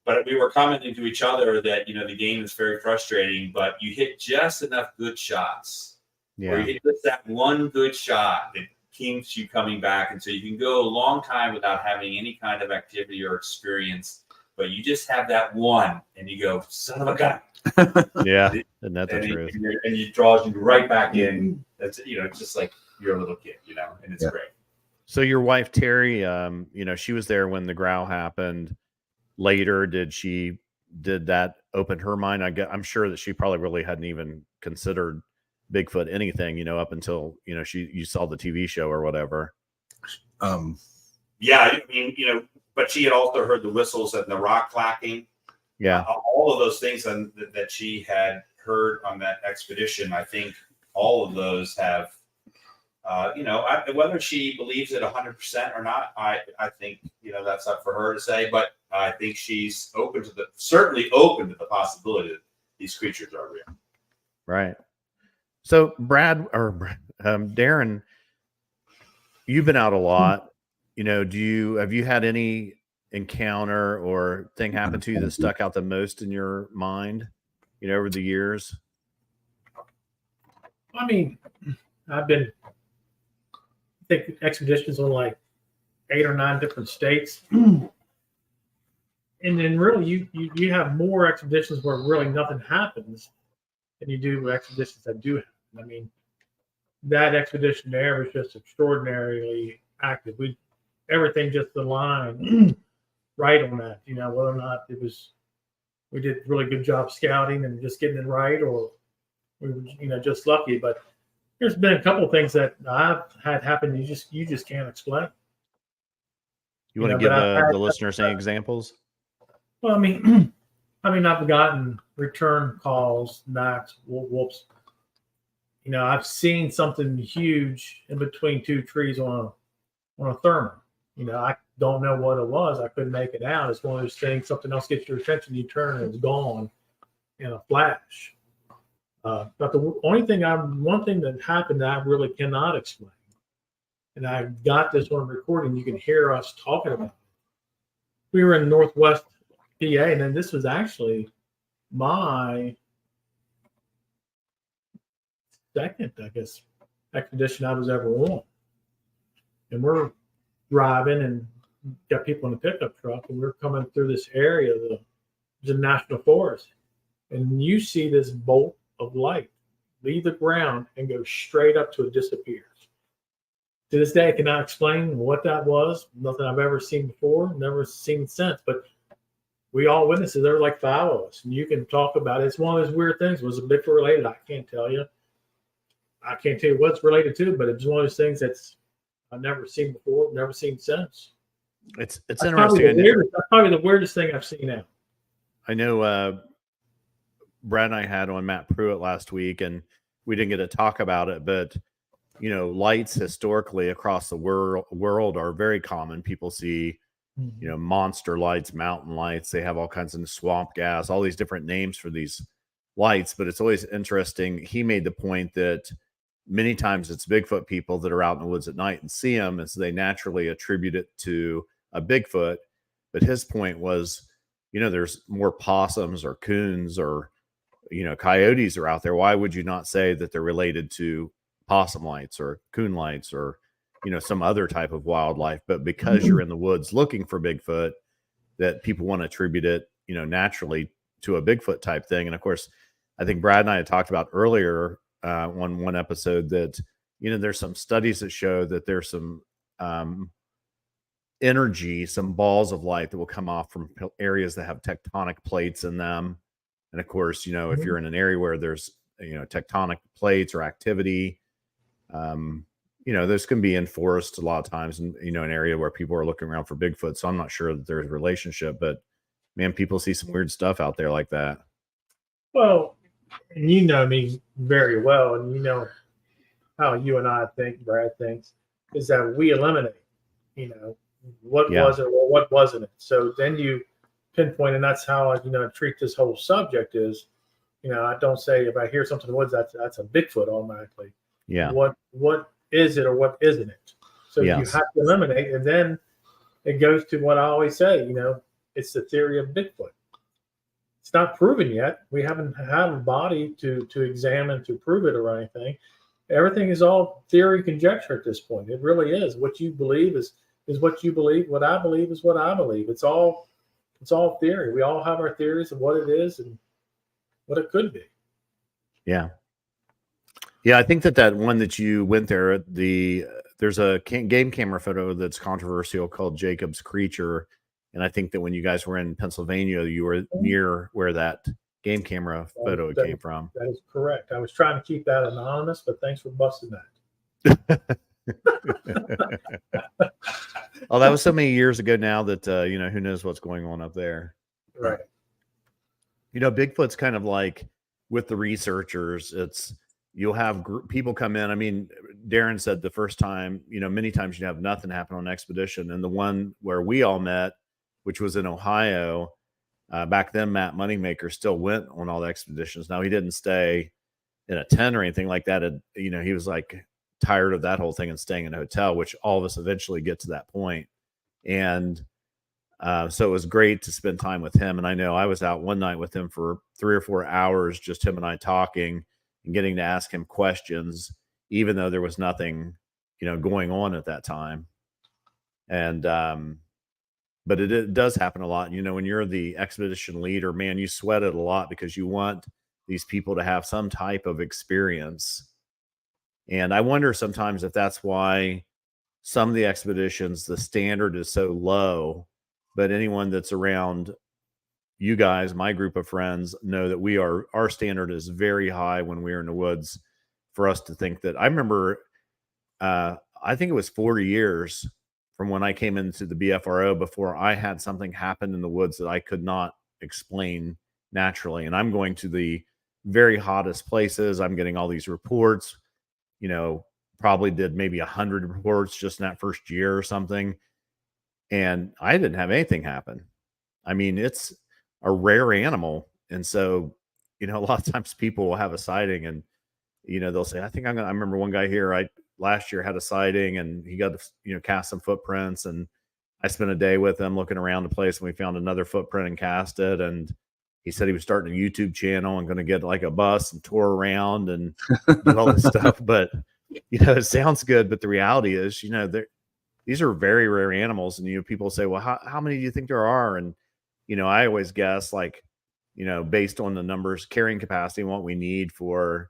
but we were commenting to each other that the game is very frustrating, but you hit just enough good shots. Yeah. Or you hit just that one good shot that keeps you coming back, and so you can go a long time without having any kind of activity or experience, but you just have that one, and you go, son of a gun. Yeah, and that's the truth. And it draws you right back in. That's it's just like you're a little kid, and it's great. So your wife Terry, she was there when the growl happened. Later, did that open her mind? I'm sure that she probably really hadn't even considered Bigfoot anything, up until you saw the TV show or whatever. Yeah, I mean, but she had also heard the whistles and the rock clacking. Yeah, all of those things that she had heard on that expedition. I think all of those have, whether she believes it 100% or not, I think that's up for her to say. But I think she's certainly open to the possibility that these creatures are real. Right. So Darren, you've been out a lot. Have you had any encounter or thing happen to you that stuck out the most in your mind, over the years? I mean, I think expeditions on like 8 or 9 different states. And then really you have more expeditions where really nothing happens than you do expeditions that do happen. I mean, that expedition there was just extraordinarily active. Everything just aligned right on that, whether or not we did a really good job scouting and just getting it right, or we were, just lucky. But there's been a couple of things that I've had happen you just can't explain. You want to give the listeners any examples? Well, I mean, I've gotten return calls, knocks, whoops. I've seen something huge in between 2 trees on a thermal. I don't know what it was. I couldn't make it out. It's one of those things, something else gets your attention, you turn and it's gone in a flash. But one thing that happened that I really cannot explain, and I got this on recording, you can hear us talking about it. We were in Northwest PA, and then this was actually my second, I guess, expedition I was ever on. And we're driving and got people in a pickup truck, and we're coming through this area of the national forest, and you see this bolt of light leave the ground and go straight up to it, disappears. To this day, I cannot explain what that was. Nothing I've ever seen before, never seen since. But we all witnessed it. There were like 5 of us, and you can talk about it. It's one of those weird things. Was it Bigfoot related? I can't tell you. I can't tell you what it's related to, but it's one of those things that's I've never seen before, never seen since. It's That's interesting. That's probably the weirdest thing I've seen now. I know Brad and I had on Matt Pruitt last week, and we didn't get to talk about it, but lights historically across the world are very common. People see, monster lights, mountain lights. They have all kinds of swamp gas, all these different names for these lights, but it's always interesting. He made the point that many times it's Bigfoot people that are out in the woods at night and see them, and so they naturally attribute it to a Bigfoot. But his point was, there's more possums or coons or, coyotes are out there. Why would you not say that they're related to possum lights or coon lights or, some other type of wildlife? But because you're in the woods looking for Bigfoot, that people want to attribute it, naturally to a Bigfoot type thing. And of course, I think Brad and I had talked about earlier on one episode that, there's some studies that show that there's some energy, some balls of light that will come off from areas that have tectonic plates in them. And of course, if you're in an area where there's, tectonic plates or activity, those can be enforced a lot of times in, an area where people are looking around for Bigfoot. So I'm not sure that there's a relationship, but man, people see some weird stuff out there like that. Well, and you know me very well, and you know how you and I think, Brad thinks, is that we eliminate, what was it or what wasn't it. So then you pinpoint, and that's how I, treat this whole subject is, I don't say if I hear something in the woods, that's a Bigfoot automatically. Yeah. What is it or what isn't it? So you have to eliminate, and then it goes to what I always say, it's the theory of Bigfoot. It's not proven yet. We haven't had a body to examine to prove it or anything. Everything is all theory, conjecture at this point. It really is. What you believe is what you believe. What I believe is what I believe. It's all theory. We all have our theories of what it is and what it could be. Yeah. Yeah, I think that one that you went there, the there's a game camera photo that's controversial called Jacob's Creature. And I think that when you guys were in Pennsylvania, you were near where that game camera photo came from. That is correct. I was trying to keep that anonymous, but thanks for busting that. Oh, that was so many years ago now that, who knows what's going on up there. Right. Bigfoot's kind of like with the researchers, you'll have people come in. I mean, Darren said the first time, many times you have nothing happen on an expedition. And the one where we all met, which was in Ohio, back then, Matt Moneymaker still went on all the expeditions. Now, he didn't stay in a tent or anything like that. He was like tired of that whole thing and staying in a hotel, which all of us eventually get to that point. And so it was great to spend time with him. And I know I was out one night with him for 3 or 4 hours, just him and I talking and getting to ask him questions, even though there was nothing, going on at that time. And, but it does happen a lot. When you're the expedition leader, man, you sweat it a lot because you want these people to have some type of experience. And I wonder sometimes if that's why some of the expeditions, the standard is so low, but anyone that's around you guys, my group of friends, know that our standard is very high when we're in the woods for us to think that. I remember, I think it was 40 years from when I came into the BFRO before I had something happen in the woods that I could not explain naturally. And I'm going to the very hottest places. I'm getting all these reports, probably did maybe 100 reports just in that first year or something. And I didn't have anything happen. I mean, it's a rare animal. And so, a lot of times people will have a sighting and, they'll say, I remember one guy here, last year had a sighting and he got to, cast some footprints. And I spent a day with him looking around the place and we found another footprint and cast it. And he said he was starting a YouTube channel and going to get like a bus and tour around and do all this stuff. But, it sounds good. But the reality is, these are very rare animals. And, people say, well, how many do you think there are? And, I always guess based on the numbers, carrying capacity and what we need for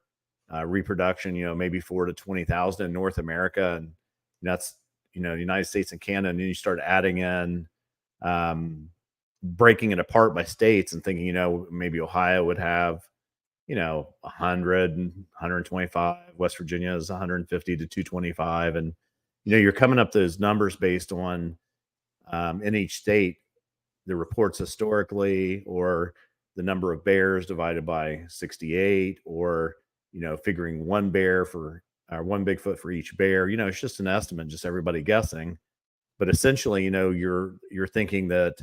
reproduction, maybe 4,000 to 20,000 in North America. And that's, United States and Canada. And then you start adding in, breaking it apart by states and thinking, maybe Ohio would have, 100 and 125. West Virginia is 150 to 225. And, you're coming up those numbers based on in each state, the reports historically, or the number of bears divided by 68, or, figuring one bear for one Bigfoot for each bear. It's just an estimate, just everybody guessing. But essentially, you're thinking that,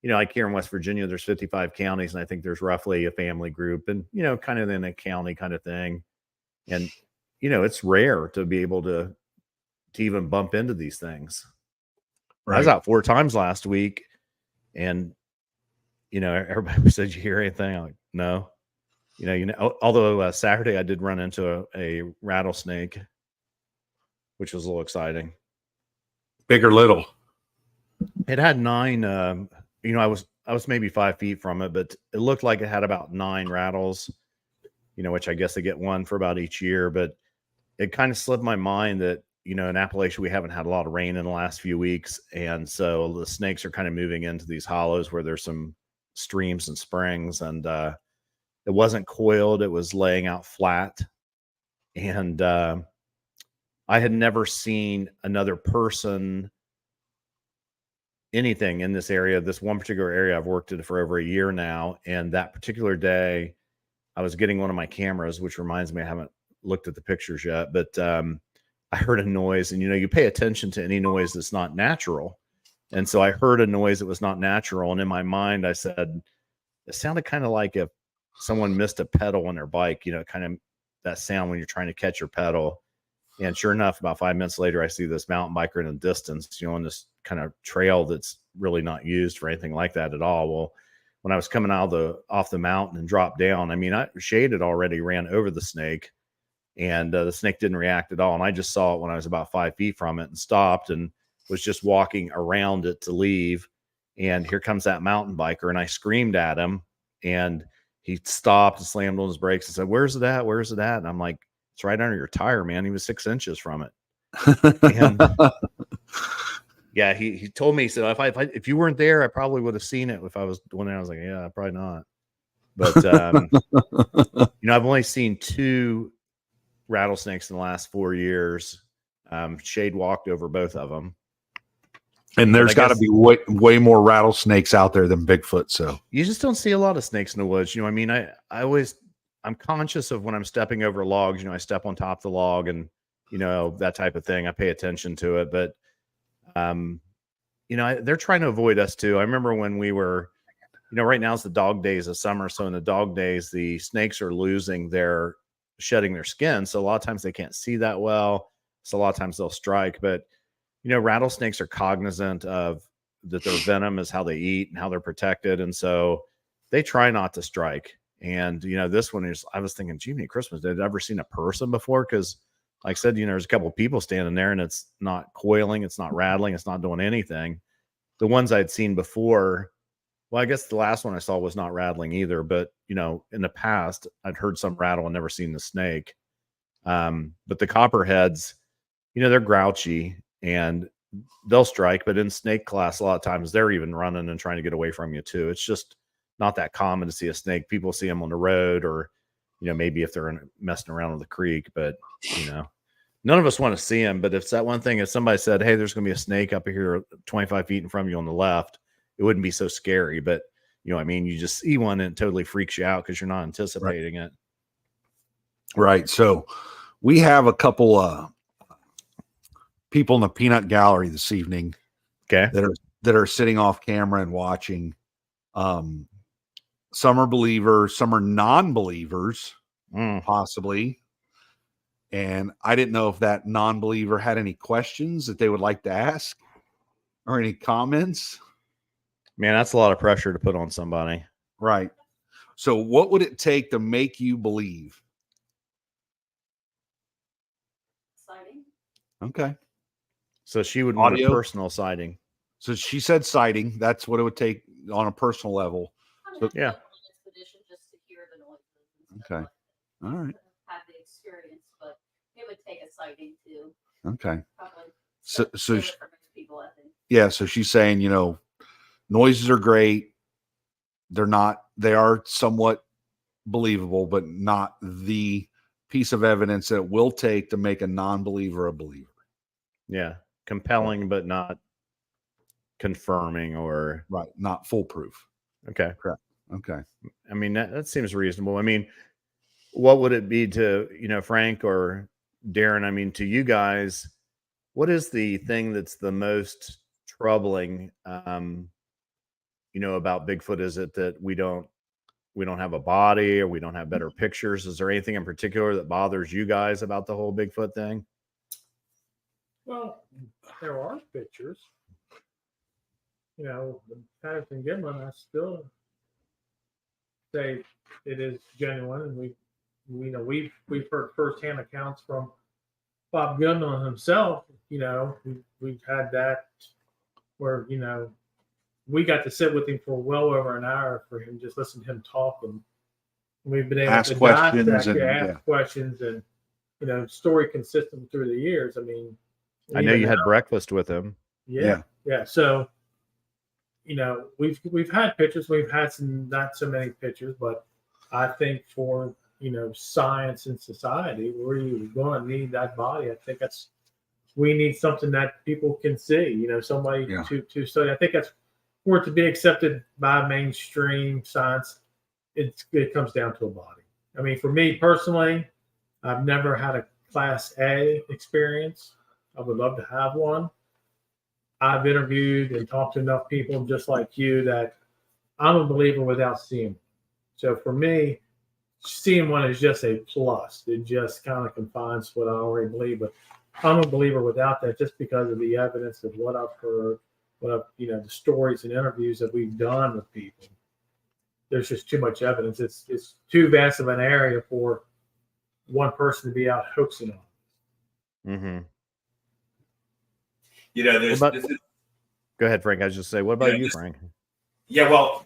like here in West Virginia, there's 55 counties, and I think there's roughly a family group and, kind of in a county kind of thing. And, it's rare to be able to even bump into these things. Right. I was out 4 times last week and, everybody said, you hear anything? I'm like, no. Although Saturday I did run into a rattlesnake, which was a little exciting. Big or little? It had 9, I was maybe 5 feet from it, but it looked like it had about 9 rattles, which I guess they get one for about each year. But it kind of slipped my mind that, in Appalachia, we haven't had a lot of rain in the last few weeks. And so the snakes are kind of moving into these hollows where there's some streams and springs. And it wasn't coiled. It was laying out flat. And I had never seen another person, anything in this area, this one particular area. I've worked in it for over a year now. And that particular day, I was getting one of my cameras, which reminds me, I haven't looked at the pictures yet, but I heard a noise, and you pay attention to any noise that's not natural. And so I heard a noise that was not natural. And in my mind, I said, it sounded kind of like if someone missed a pedal on their bike, kind of that sound when you're trying to catch your pedal. And sure enough, about 5 minutes later, I see this mountain biker in the distance, on this kind of trail that's really not used for anything like that at all. Well, when I was coming out off the mountain and dropped down, shade had already ran over the snake. And the snake didn't react at all. And I just saw it when I was about 5 feet from it and stopped and was just walking around it to leave. And here comes that mountain biker. And I screamed at him and he stopped and slammed on his brakes and said, where's it at? Where's it at? And I'm like, it's right under your tire, man. He was 6 inches from it. And yeah, he told me, so if you weren't there, I probably would have seen it if I was doing it. I was like, yeah, probably not. But I've only seen 2 rattlesnakes in the last 4 years. Shade walked over both of them. And there's got to guess be way more rattlesnakes out there than Bigfoot. So you just don't see a lot of snakes in the woods. You know, I mean, I'm conscious of when I'm stepping over logs. You know, I step on top of the log and, you know, that type of thing. I pay attention to it. But, they're trying to avoid us too. I remember when we were, right now is the dog days of summer. So in the dog days, the snakes are shedding their skin. So a lot of times they can't see that well. So a lot of times they'll strike. But, rattlesnakes are cognizant of that their venom is how they eat and how they're protected. And so they try not to strike. And, this one is, I was thinking, gee, Christmas, did I ever seen a person before? Because like I said, there's a couple of people standing there and it's not coiling. It's not rattling. It's not doing anything. The ones I'd seen before, well, I guess the last one I saw was not rattling either. But, in the past, I'd heard some rattle and never seen the snake. But the copperheads, they're grouchy and they'll strike. But in snake class, a lot of times they're even running and trying to get away from you too. It's just not that common to see a snake. People see them on the road or, maybe if they're messing around with the creek. But, none of us want to see them. But if it's that one thing, if somebody said, hey, there's going to be a snake up here 25 feet in front of you on the left, it wouldn't be so scary. But, you just see one and it totally freaks you out because you're not anticipating it. Right. So we have a couple people in the peanut gallery this evening. Okay. That are sitting off camera and watching. Some are believers, some are non-believers, possibly. And I didn't know if that non-believer had any questions that they would like to ask or any comments. Man, that's a lot of pressure to put on somebody. Right. So what would it take to make you believe? Sighting. Okay. So she would want a Audio? personal sighting. So she said sighting. That's what it would take on a personal level. So, yeah. Expedition just to hear the noises. Okay. All right. Have the experience, but it would take a sighting too. Okay. Probably. So For most people, I think. yeah. So she's saying, noises are great. They are somewhat believable, but not the piece of evidence that it will take to make a non-believer a believer. Yeah. Compelling, but not confirming or right. Not foolproof. Okay. Correct. Okay. I mean, that seems reasonable. I mean, what would it be to, Frank or Darren? I mean, to you guys, what is the thing that's the most troubling, about Bigfoot? Is it that we don't have a body or we don't have better pictures? Is there anything in particular that bothers you guys about the whole Bigfoot thing? Well, there are pictures. Patterson Gimlin, I still say it is genuine, and we've heard firsthand accounts from Bob Gimlin himself. We've had that where we got to sit with him for well over an hour for him, just listen to him talk, and we've been able ask to questions ask questions and story consistent through the years. I mean, I know you had breakfast with him. Yeah. So, we've had pictures. We've had not so many pictures, but I think for science and society, we're going to need that body. I think we need something that people can see. Somebody to study. I think that's for it to be accepted by mainstream science. It comes down to a body. I mean, for me personally, I've never had a Class A experience. I would love to have one. I've interviewed and talked to enough people just like you that I'm a believer without seeing. So for me, seeing one is just a plus. It just kind of confines what I already believe. But I'm a believer without that, just because of the evidence of what I've heard, the stories and interviews that we've done with people. There's just too much evidence. It's too vast of an area for one person to be out hoaxing on. Mm-hmm. Go ahead, Frank. I was just say, what about you, Frank? Yeah, well,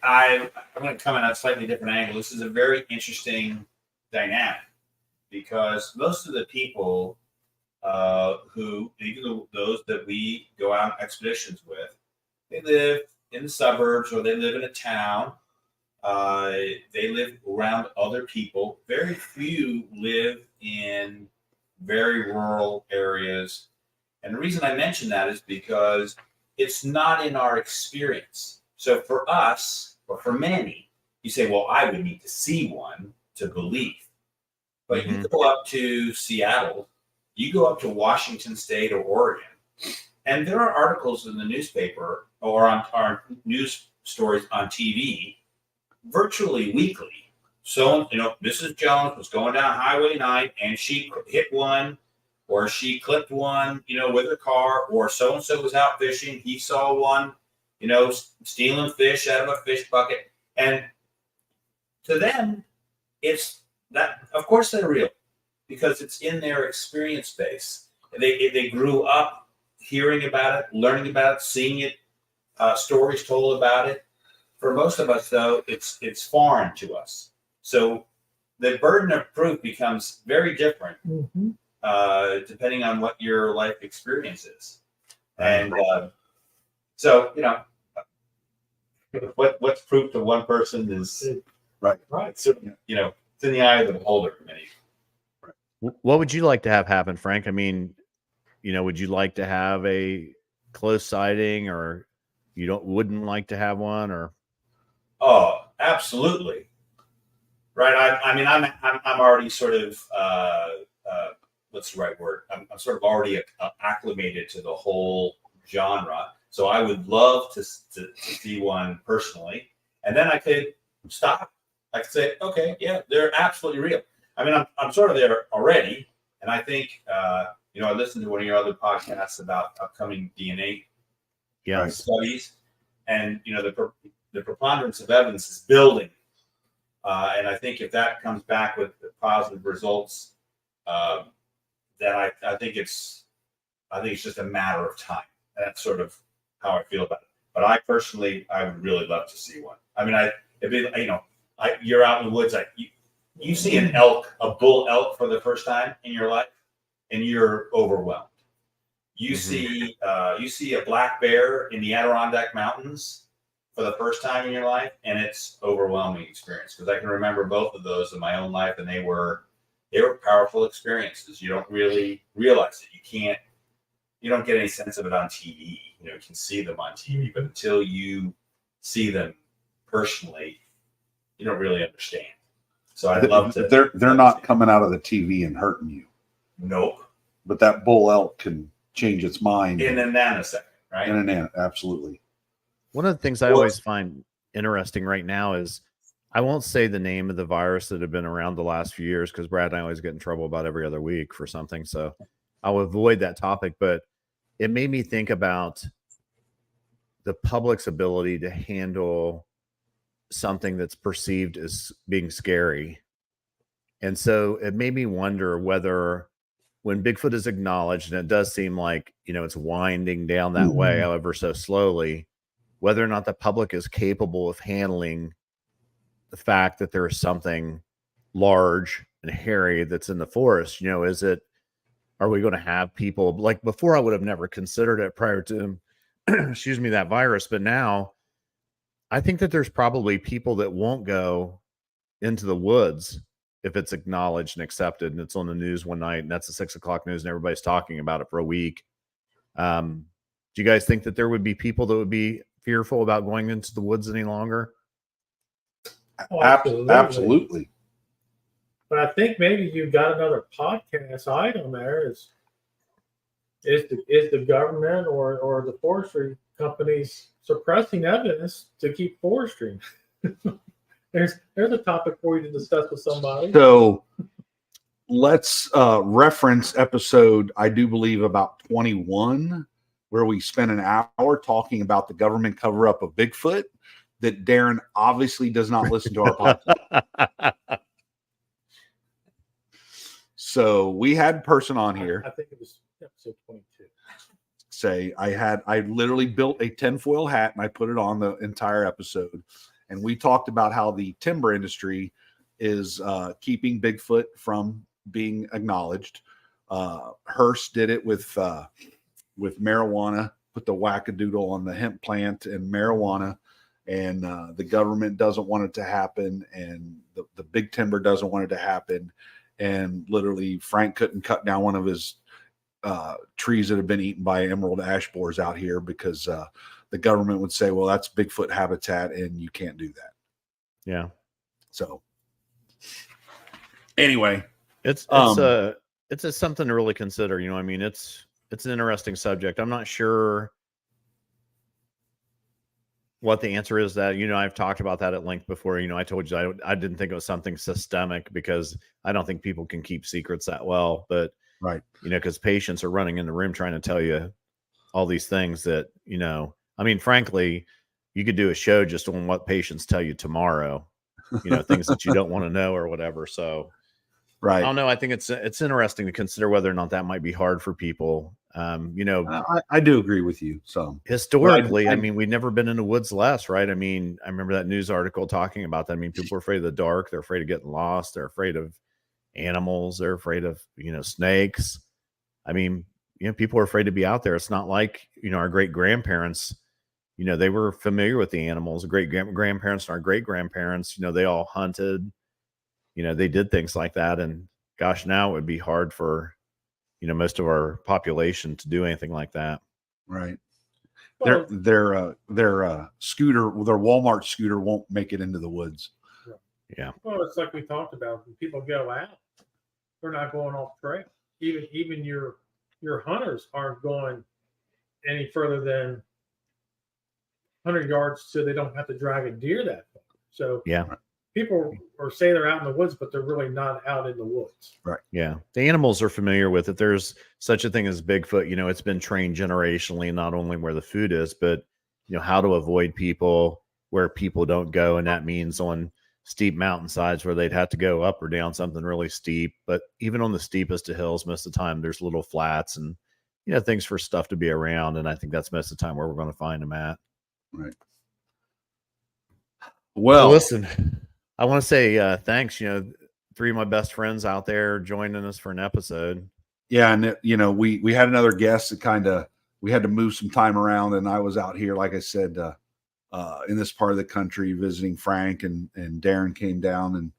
I'm going to come at a slightly different angle. This is a very interesting dynamic because most of the people who, even those that we go out on expeditions with, they live in the suburbs or they live in a town. They live around other people. Very few live in very rural areas. And the reason I mention that is because it's not in our experience. So for us, or for many, you say, well, I would need to see one to believe. But you go up to Seattle, you go up to Washington State or Oregon, and there are articles in the newspaper or on news stories on TV virtually weekly. So, Mrs. Jones was going down Highway 9 and she hit one, or she clipped one, with her car, or so-and-so was out fishing. He saw one, stealing fish out of a fish bucket. And to them, it's that, of course they're real, because it's in their experience base. They grew up hearing about it, learning about it, seeing it, stories told about it. For most of us, though, it's foreign to us. So the burden of proof becomes very different, depending on what your life experience is. And so, what's proof to one person is right. So, it's in the eye of the beholder for many. What would you like to have happen, Frank? I mean, would you like to have a close sighting, or wouldn't like to have one, or? Oh, absolutely. Right. I mean, I'm already sort of, what's the right word? I'm sort of already acclimated to the whole genre. So I would love to see one personally. And then I could stop. I could say, okay, yeah, they're absolutely real. I mean, I'm sort of there already. And I think, I listened to one of your other podcasts about upcoming DNA studies. And, the preponderance of evidence is building. And I think if that comes back with positive results, then I think it's just a matter of time. That's sort of how I feel about it. But I would really love to see one. I mean, you're out in the woods, you see an elk, a bull elk for the first time in your life, and you're overwhelmed. You see a black bear in the Adirondack Mountains for the first time in your life, and it's overwhelming experience, because I can remember both of those in my own life, and they were powerful experiences. You don't really realize it. You don't get any sense of it on TV. You can see them on TV, but until you see them personally, you don't really understand. So I'd love to. They're not coming out of the TV and hurting you. Nope. But that bull elk can change its mind in a nanosecond, right? Absolutely. One of the things I always find interesting right now is, I won't say the name of the virus that have been around the last few years, because Brad and I always get in trouble about every other week for something. So I'll avoid that topic. But it made me think about the public's ability to handle something that's perceived as being scary. And so it made me wonder whether, when Bigfoot is acknowledged, and it does seem like, it's winding down that way, however so slowly, whether or not the public is capable of handling the fact that there is something large and hairy that's in the forest. Are we going to have people, like before I would have never considered it prior to, that virus. But now I think that there's probably people that won't go into the woods if it's acknowledged and accepted, and it's on the news one night, and that's the 6 o'clock news, and everybody's talking about it for a week. Do you guys think that there would be people that would be fearful about going into the woods any longer? Oh, absolutely. But I think maybe you got another podcast item there. Is the government or the forestry companies suppressing evidence to keep forestry? There's a topic for you to discuss with somebody. So let's reference episode, I do believe, about 21, where we spent an hour talking about the government cover-up of Bigfoot, that Darren obviously does not listen to our podcast. So we had a person on here. I think it was episode 22. Say I literally built a tinfoil hat and I put it on the entire episode. And we talked about how the timber industry is keeping Bigfoot from being acknowledged. Hearst did it with marijuana, put the wackadoodle on the hemp plant and marijuana, and the government doesn't want it to happen, and the big timber doesn't want it to happen. And literally Frank couldn't cut down one of his trees that have been eaten by emerald ash borers out here because the government would say, well, that's Bigfoot habitat and you can't do that. Yeah. So anyway, It's something to really consider. You know, I mean, it's an interesting subject. I'm not sure what the answer is. That, you know, I've talked about that at length before. You know, I told you I didn't think it was something systemic because I don't think people can keep secrets that well. But right, you know, because patients are running in the room trying to tell you all these things that, you know, I mean, frankly, you could do a show just on what patients tell you tomorrow. You know, things that you don't want to know or whatever. So. Right. I don't know. I think it's interesting to consider whether or not that might be hard for people. You know, I do agree with you. So historically, I mean, we've never been in the woods less, right? I mean, I remember that news article talking about that. I mean, people are afraid of the dark. They're afraid of getting lost. They're afraid of animals. They're afraid of, you know, snakes. I mean, you know, people are afraid to be out there. It's not like, you know, our great grandparents, you know, they were familiar with the animals. Great grandparents and our great grandparents, you know, they all hunted. You know, they did things like that. And gosh, now it would be hard for, you know, most of our population to do anything like that. Right. Well, Their scooter, their Walmart scooter won't make it into the woods. Yeah. well, it's like we talked about. When people go out, they're not going off trail. Even your hunters aren't going any further than 100 yards, so they don't have to drag a deer that far. So Yeah. people or say they're out in the woods, but they're really not out in the woods. Right. Yeah. The animals are familiar with it. There's such a thing as Bigfoot. You know, it's been trained generationally, not only where the food is, but, you know, how to avoid people where people don't go. And that means on steep mountainsides where they'd have to go up or down something really steep. But even on the steepest of hills, most of the time there's little flats and, you know, things for stuff to be around. And I think that's most of the time where we're going to find them at. Right. Well, listen, I want to say thanks. You know, 3 of my best friends out there joining us for an episode. yeah, and you know, we had another guest that we had to move some time around, and I was out here, like I said, in this part of the country visiting Frank, and Darren came down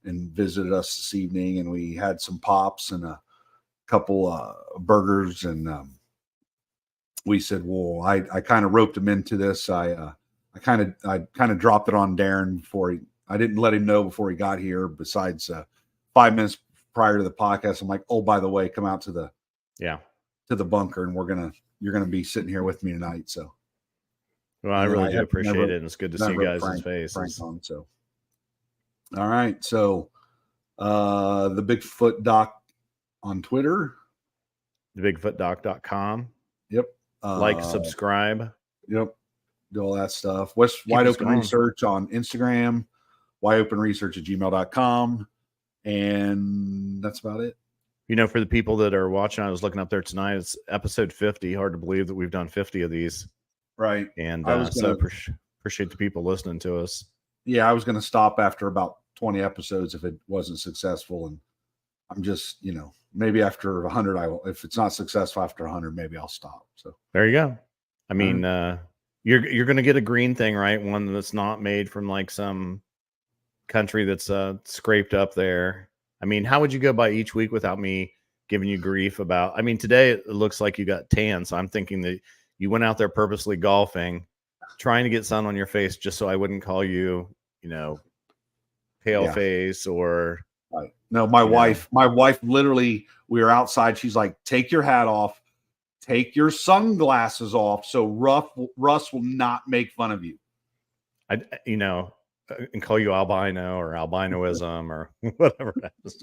and visited us this evening, and we had some pops and a couple burgers, and we said, well, I kind of roped him into this. I kind of dropped it on Darren before I didn't let him know before he got here. Besides 5 minutes prior to the podcast, I'm like, oh, by the way, come out to the bunker, and you're gonna be sitting here with me tonight. So, well, I really do appreciate it, and it's good to see you guys' faces. Frank on, so, all right, so the Bigfoot Doc on Twitter, thebigfootdoc.com. Yep. Like, subscribe. Yep. Do all that stuff. Wide Open Research on Instagram, wideopenresearch@gmail.com. And that's about it. You know, for the people that are watching, I was looking up there tonight. It's episode 50. Hard to believe that we've done 50 of these. Right. And so appreciate the people listening to us. Yeah, I was going to stop after about 20 episodes if it wasn't successful. And I'm just, you know, maybe after 100, I will. If it's not successful after 100, maybe I'll stop. So there you go. I mean, you're going to get a green thing, right? One that's not made from like some country that's scraped up there. I mean, how would you go by each week without me giving you grief about? I mean, today it looks like you got tan, so I'm thinking that you went out there purposely golfing, trying to get sun on your face, just so I wouldn't call you, you know, pale face or. Right. No, my wife literally, we were outside. She's like, take your hat off, take your sunglasses off, so Russ will not make fun of you. You know, and call you albino or albinoism or whatever that is.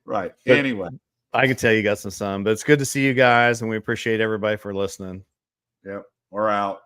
Right. But anyway, I can tell you got some sun, but it's good to see you guys, and we appreciate everybody for listening. Yep. We're out.